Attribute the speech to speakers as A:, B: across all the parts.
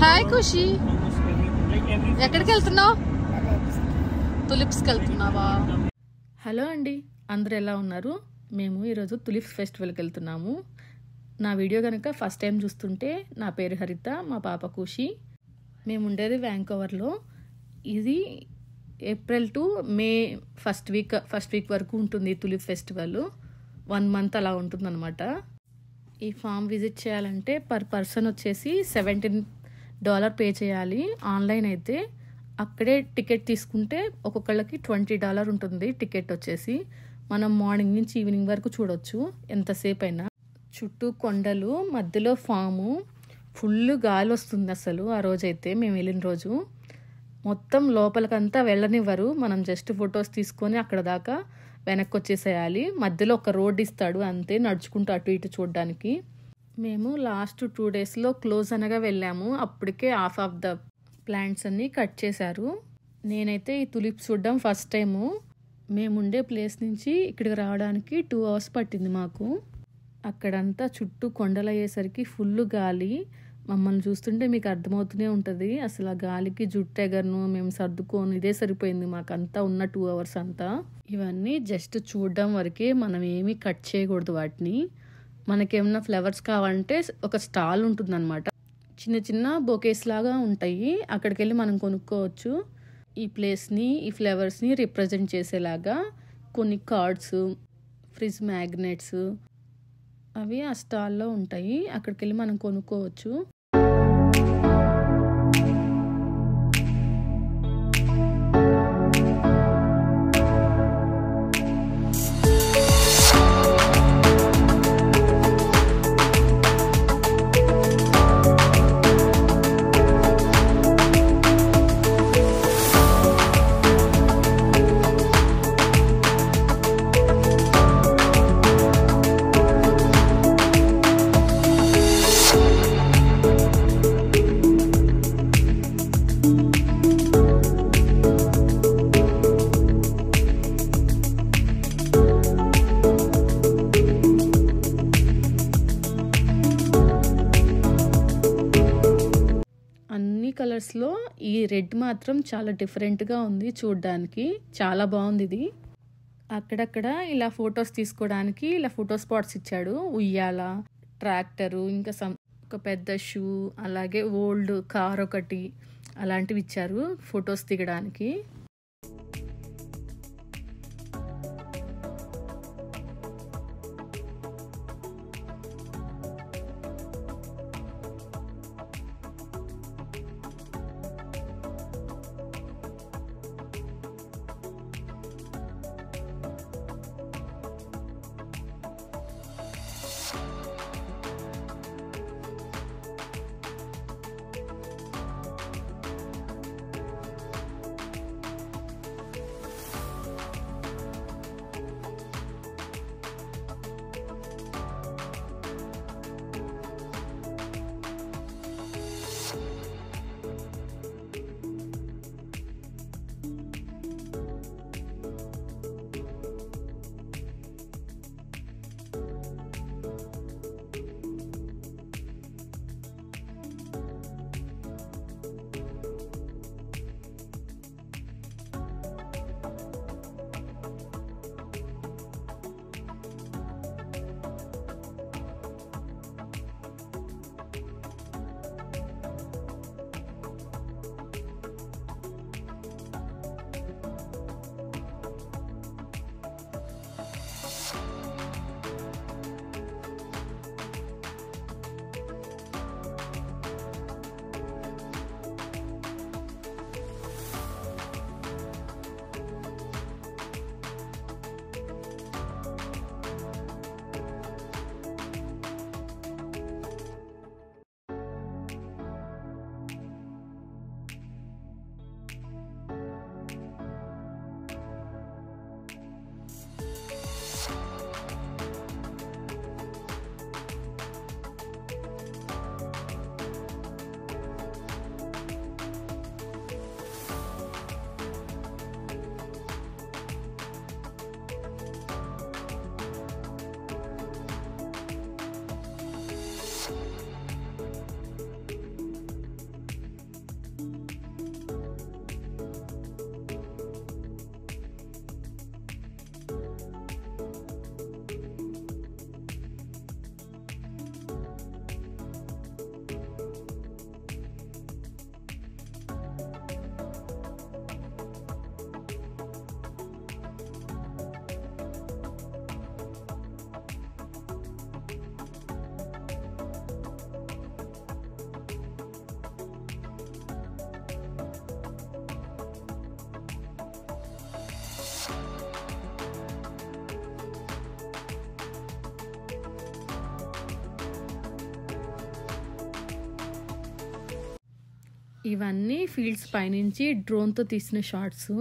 A: Hi ఖుషి, ఎక్కడికి వెళ్తున్నావు? తులిప్స్కి వెళ్తున్నావా? హలో అండి, అందరూ ఎలా ఉన్నారు? మేము ఈరోజు తులిప్స్ ఫెస్టివల్కి వెళ్తున్నాము. నా వీడియో కనుక ఫస్ట్ టైం చూస్తుంటే నా పేరు హరిత, మా పాప ఖుషి. మేము ఉండేది వ్యాంకోవర్లో. ఇది April to May first week వరకు ఉంటుంది తులిప్ ఫెస్టివల్. 1 మంత్ అలా ఉంటుందన్నమాట. ఈ ఫామ్ విజిట్ చేయాలంటే పర్ పర్సన్ వచ్చేసి $17 పే చేయాలి. ఆన్లైన్ అయితే అక్కడే టికెట్ తీసుకుంటే ఒక్కొక్కళ్ళకి $20 ఉంటుంది టికెట్ వచ్చేసి. మనం మార్నింగ్ నుంచి ఈవినింగ్ వరకు చూడొచ్చు ఎంతసేపు అయినా. చుట్టూ కొండలు, మధ్యలో ఫాము, ఫుల్ గాలి వస్తుంది అసలు. ఆ రోజైతే మేము వెళ్ళిన రోజు మొత్తం లోపలికంతా వెళ్ళనివ్వరు. మనం జస్ట్ ఫొటోస్ తీసుకొని అక్కడ దాకా వెనక్కి వచ్చేసేయాలి. మధ్యలో ఒక రోడ్ ఇస్తాడు అంతే, నడుచుకుంటూ అటు ఇటు చూడడానికి. మేము లాస్ట్ 2 డేస్లో క్లోజ్ అనగా వెళ్ళాము. అప్పటికే హాఫ్ ఆఫ్ ద ప్లాంట్స్ అన్నీ కట్ చేశారు. నేనైతే ఈ తులిప్స్ చూడడం ఫస్ట్ టైము. మేముండే ప్లేస్ నుంచి ఇక్కడికి రావడానికి 2 hours పట్టింది మాకు. అక్కడంతా చుట్టూ కొండలు అయ్యేసరికి ఫుల్ గాలి. మమ్మల్ని చూస్తుంటే మీకు అర్థమవుతూనే ఉంటుంది. అసలు ఆ గాలికి జుట్టు ఎగరను, మేము సర్దుకోను, ఇదే సరిపోయింది మాకంతా ఉన్న 2 hours అంతా. ఇవన్నీ జస్ట్ చూడడం వరకే, మనం ఏమీ కట్ చేయకూడదు వాటిని. మనకేమన్నా ఫ్లవర్స్ కావాలంటే ఒక స్టాల్ ఉంటుందన్నమాట. చిన్న చిన్న బొకేస్ లాగా ఉంటాయి, అక్కడికి వెళ్ళి మనం కొనుక్కోవచ్చు. ఈ ప్లేస్ని, ఈ ఫ్లవర్స్ని రిప్రజెంట్ చేసేలాగా కొన్ని కార్డ్స్, ఫ్రిడ్జ్ మ్యాగ్నెట్స్ అవి ఆ స్టాల్లో ఉంటాయి. అక్కడికి వెళ్ళి మనం కొనుక్కోవచ్చు. అన్ని కలర్స్లో ఈ రెడ్ మాత్రం చాలా డిఫరెంట్గా ఉంది చూడడానికి. చాలా బాగుంది ఇది. అక్కడక్కడ ఇలా ఫొటోస్ తీసుకోవడానికి ఇలా ఫోటో స్పాట్స్ ఇచ్చాడు. ఉయ్యాల, ట్రాక్టరు, ఇంకా ఒక పెద్ద షూ, అలాగే ఓల్డ్ కార్ ఒకటి, అలాంటివి ఇచ్చారు ఫొటోస్ దిగడానికి. ఇవన్నీ ఫీల్డ్స్ పైనుంచి డ్రోన్తో తీసిన షాట్స్.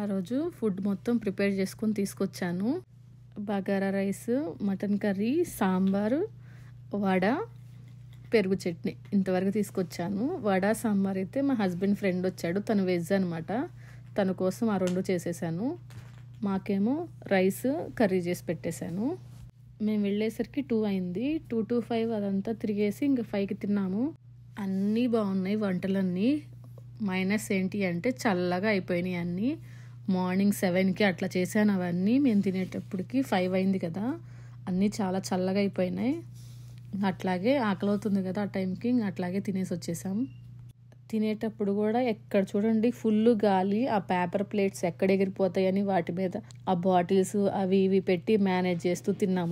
A: ఆ రోజు ఫుడ్ మొత్తం ప్రిపేర్ చేసుకొని తీసుకొచ్చాను. Bagara rice, mutton curry, sambar, vada, పెరుగు చట్నీ ఇంతవరకు తీసుకొచ్చాను. వడ సాంబార్ అయితే మా హస్బెండ్ ఫ్రెండ్ వచ్చాడు, తను వెజ్ అనమాట, తన కోసం ఆ రెండు చేసేసాను. మాకేమో రైస్ కర్రీ చేసి పెట్టేశాను. మేము వెళ్ళేసరికి 2 అయింది. 2 to 5 అదంతా తిరిగేసి ఇంకా 5కి తిన్నాము. అన్నీ బాగున్నాయి వంటలన్నీ. మైనస్ ఏంటి అంటే చల్లగా అయిపోయినాయి అన్నీ. మార్నింగ్ 7కి అట్లా చేశాను అవన్నీ. మేము తినేటప్పటికి 5 అయింది కదా, అన్నీ చాలా చల్లగా అయిపోయినాయి. అట్లాగే ఆకలి అవుతుంది కదా ఆ టైంకి, అట్లాగే తినేసి వచ్చేసాం. తినేటప్పుడు కూడా ఎక్కడ చూడండి ఫుల్ గాలి. ఆ పేపర్ ప్లేట్స్ ఎక్కడ ఎగిరిపోతాయని వాటి మీద ఆ బాటిల్స్ అవి ఇవి పెట్టి మేనేజ్ చేస్తూ తిన్నాము.